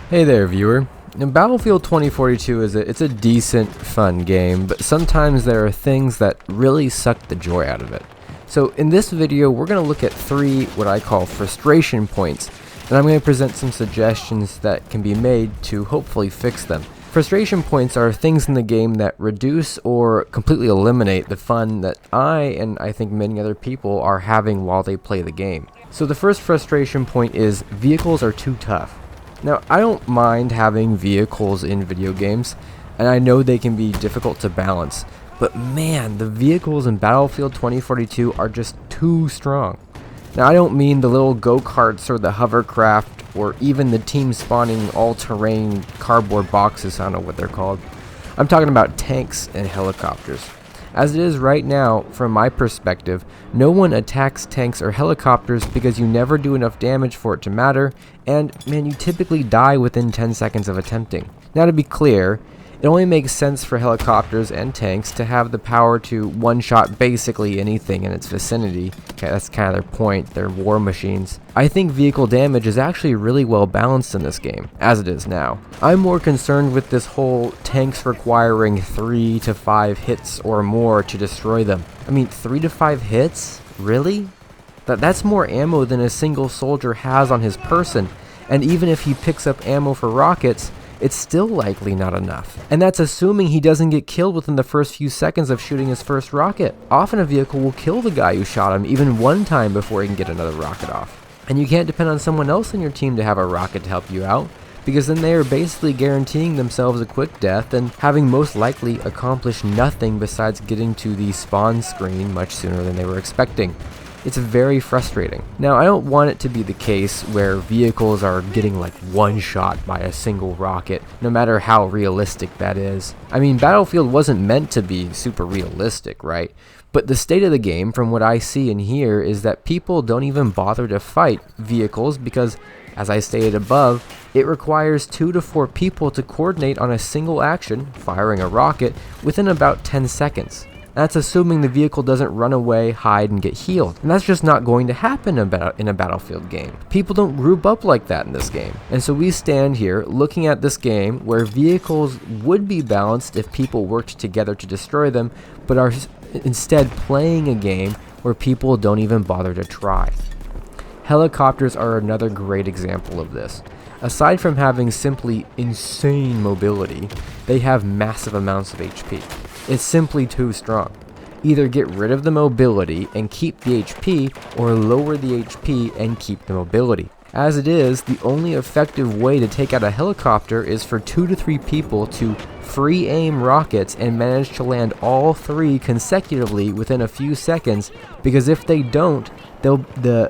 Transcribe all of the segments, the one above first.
Hey there, viewer. Now, Battlefield 2042 it's a decent, fun game, but sometimes there are things that really suck the joy out of it. So in this video, we're going to look at 3 what I call frustration points, and I'm going to present some suggestions that can be made to hopefully fix them. Frustration points are things in the game that reduce or completely eliminate the fun that I think many other people are having while they play the game. So the first frustration point is vehicles are too tough. Now, I don't mind having vehicles in video games, and I know they can be difficult to balance, but man, the vehicles in Battlefield 2042 are just too strong. Now, I don't mean the little go-karts or the hovercraft or even the team spawning all-terrain cardboard boxes, I don't know what they're called. I'm talking about tanks and helicopters. As it is right now, from my perspective, no one attacks tanks or helicopters because you never do enough damage for it to matter, and man, you typically die within 10 seconds of attempting. Now, to be clear, it only makes sense for helicopters and tanks to have the power to one-shot basically anything in its vicinity. Okay, that's kind of their point, they're war machines. I think vehicle damage is actually really well balanced in this game, as it is now. I'm more concerned with this whole tanks requiring 3 to 5 hits or more to destroy them. I mean, 3 to 5 hits? Really? That's more ammo than a single soldier has on his person, and even if he picks up ammo for rockets, it's still likely not enough. And that's assuming he doesn't get killed within the first few seconds of shooting his first rocket. Often a vehicle will kill the guy who shot him even one time before he can get another rocket off. And you can't depend on someone else in your team to have a rocket to help you out, because then they are basically guaranteeing themselves a quick death and having most likely accomplished nothing besides getting to the spawn screen much sooner than they were expecting. It's very frustrating. Now, I don't want it to be the case where vehicles are getting like one shot by a single rocket, no matter how realistic that is. I mean, Battlefield wasn't meant to be super realistic, right? But the state of the game, from what I see and hear, is that people don't even bother to fight vehicles because, as I stated above, it requires 2 to 4 people to coordinate on a single action, firing a rocket, within about 10 seconds. That's assuming the vehicle doesn't run away, hide, and get healed. And that's just not going to happen in a Battlefield game. People don't group up like that in this game. And so we stand here looking at this game where vehicles would be balanced if people worked together to destroy them, but are instead playing a game where people don't even bother to try. Helicopters are another great example of this. Aside from having simply insane mobility, they have massive amounts of HP. It's simply too strong. Either get rid of the mobility and keep the HP, or lower the HP and keep the mobility. As it is, the only effective way to take out a helicopter is for 2 to 3 people to free aim rockets and manage to land all 3 consecutively within a few seconds, because if they don't, the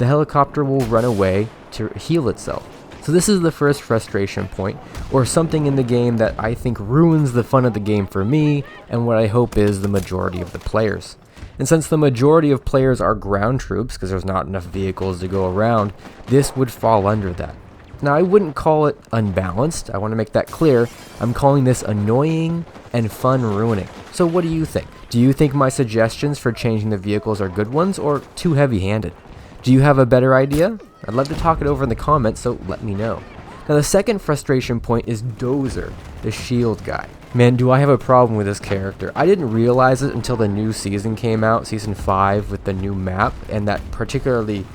helicopter will run away to heal itself. So this is the first frustration point, or something in the game that I think ruins the fun of the game for me, and what I hope is the majority of the players. And since the majority of players are ground troops, because there's not enough vehicles to go around, this would fall under that. Now, I wouldn't call it unbalanced, I want to make that clear. I'm calling this annoying and fun ruining. So what do you think? Do you think my suggestions for changing the vehicles are good ones, or too heavy-handed? Do you have a better idea? I'd love to talk it over in the comments, so let me know. Now, the second frustration point is Dozer, the shield guy. Man, do I have a problem with this character. I didn't realize it until the new season came out, season 5, with the new map, and that particularly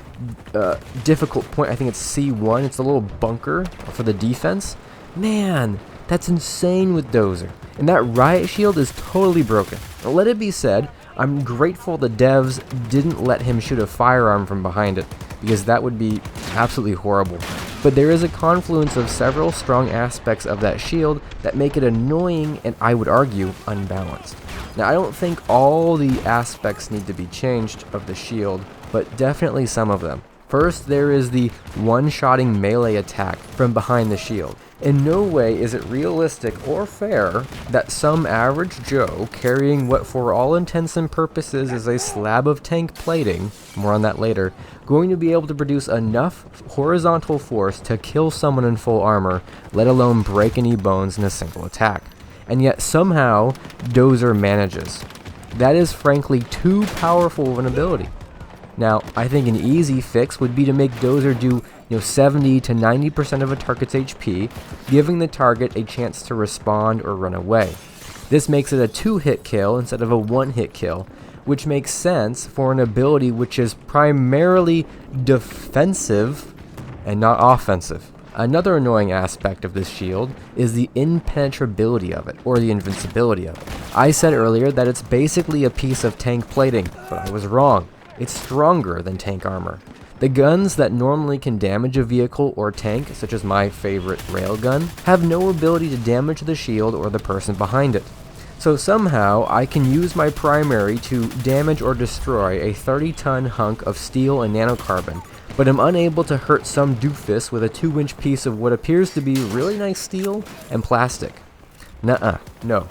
difficult point, I think it's C1, it's a little bunker for the defense. Man, that's insane with Dozer. And that riot shield is totally broken. Now, let it be said, I'm grateful the devs didn't let him shoot a firearm from behind it, because that would be absolutely horrible. But there is a confluence of several strong aspects of that shield that make it annoying and, I would argue, unbalanced. Now, I don't think all the aspects need to be changed of the shield, but definitely some of them. First, there is the one-shotting melee attack from behind the shield. In no way is it realistic or fair that some average Joe carrying what for all intents and purposes is a slab of tank plating, more on that later, going to be able to produce enough horizontal force to kill someone in full armor, let alone break any bones in a single attack. And yet somehow, Dozer manages. That is frankly too powerful of an ability. Now, I think an easy fix would be to make Dozer do 70 to 90% of a target's HP, giving the target a chance to respond or run away. This makes it a 2-hit kill instead of a 1-hit kill, which makes sense for an ability which is primarily defensive and not offensive. Another annoying aspect of this shield is the impenetrability of it, or the invincibility of it. I said earlier that it's basically a piece of tank plating, but I was wrong. It's stronger than tank armor. The guns that normally can damage a vehicle or tank, such as my favorite railgun, have no ability to damage the shield or the person behind it. So somehow, I can use my primary to damage or destroy a 30-ton hunk of steel and nanocarbon, but I'm unable to hurt some doofus with a 2-inch piece of what appears to be really nice steel and plastic. Nuh-uh, no,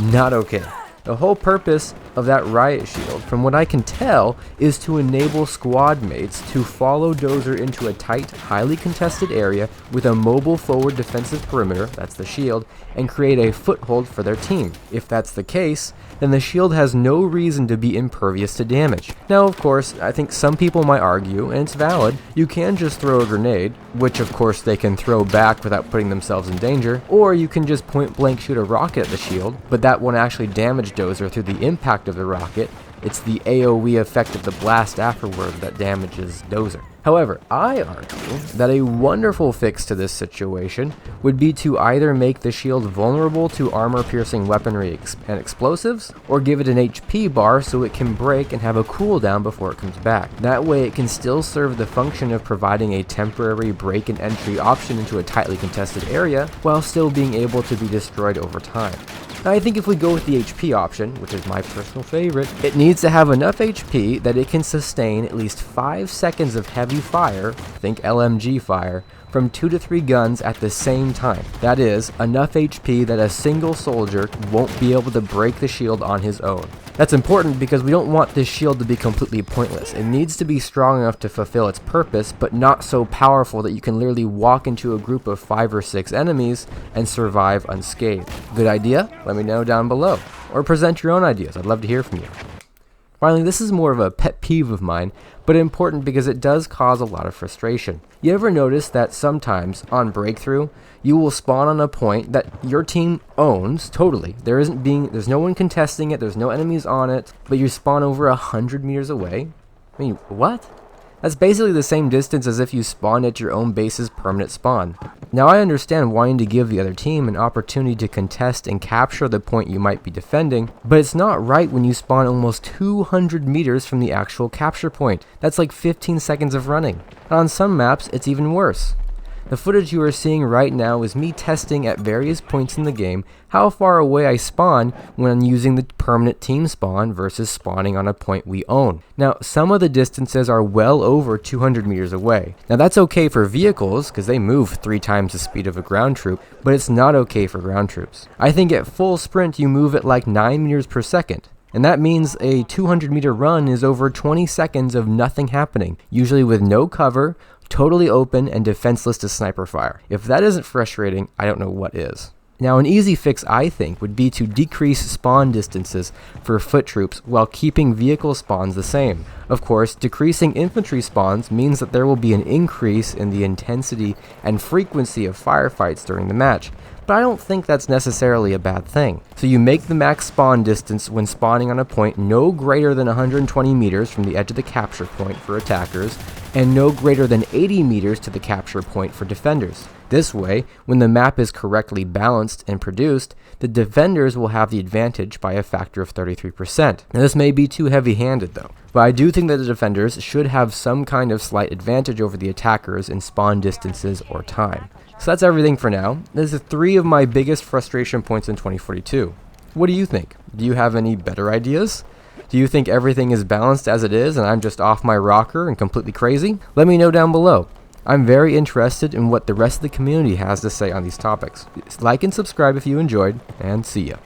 not okay. The whole purpose of that Riot shield, from what I can tell, is to enable squad mates to follow Dozer into a tight, highly contested area with a mobile forward defensive perimeter, that's the shield, and create a foothold for their team. If that's the case, then the shield has no reason to be impervious to damage. Now, of course, I think some people might argue, and it's valid, you can just throw a grenade, which of course they can throw back without putting themselves in danger, or you can just point blank shoot a rocket at the shield, but that won't actually damage Dozer through the impact of the rocket. It's the AoE effect of the blast afterward that damages Dozer. However, I argue that a wonderful fix to this situation would be to either make the shield vulnerable to armor-piercing weaponry and explosives, or give it an HP bar so it can break and have a cooldown before it comes back. That way it can still serve the function of providing a temporary break and entry option into a tightly contested area, while still being able to be destroyed over time. I think if we go with the HP option, which is my personal favorite, it needs to have enough HP that it can sustain at least 5 seconds of heavy fire, think LMG fire, from 2 to 3 guns at the same time. That is, enough HP that a single soldier won't be able to break the shield on his own. That's important because we don't want this shield to be completely pointless. It needs to be strong enough to fulfill its purpose, but not so powerful that you can literally walk into a group of 5 or 6 enemies and survive unscathed. Good idea? Let me know down below. Or present your own ideas. I'd love to hear from you. Finally, this is more of a pet peeve of mine, but important because it does cause a lot of frustration. You ever notice that sometimes, on breakthrough, you will spawn on a point that your team owns totally? There's no one contesting it, there's no enemies on it, but you spawn over 100 meters away? I mean, what? That's basically the same distance as if you spawned at your own base's permanent spawn. Now I understand wanting to give the other team an opportunity to contest and capture the point you might be defending, but it's not right when you spawn almost 200 meters from the actual capture point. That's like 15 seconds of running. And on some maps, it's even worse. The footage you are seeing right now is me testing at various points in the game how far away I spawn when using the permanent team spawn versus spawning on a point we own. Now, some of the distances are well over 200 meters away. Now that's okay for vehicles because they move 3 times the speed of a ground troop, but it's not okay for ground troops. I think at full sprint you move at like 9 meters per second. And that means a 200-meter run is over 20 seconds of nothing happening, usually with no cover, totally open, and defenseless to sniper fire. If that isn't frustrating, I don't know what is. Now, an easy fix, I think, would be to decrease spawn distances for foot troops while keeping vehicle spawns the same. Of course, decreasing infantry spawns means that there will be an increase in the intensity and frequency of firefights during the match, but I don't think that's necessarily a bad thing. So you make the max spawn distance when spawning on a point no greater than 120 meters from the edge of the capture point for attackers, and no greater than 80 meters to the capture point for defenders. This way, when the map is correctly balanced and produced, the defenders will have the advantage by a factor of 33%. Now this may be too heavy-handed though, but I do think that the defenders should have some kind of slight advantage over the attackers in spawn distances or time. So that's everything for now. These are 3 of my biggest frustration points in 2042. What do you think? Do you have any better ideas? Do you think everything is balanced as it is and I'm just off my rocker and completely crazy? Let me know down below. I'm very interested in what the rest of the community has to say on these topics. Like and subscribe if you enjoyed, and see ya.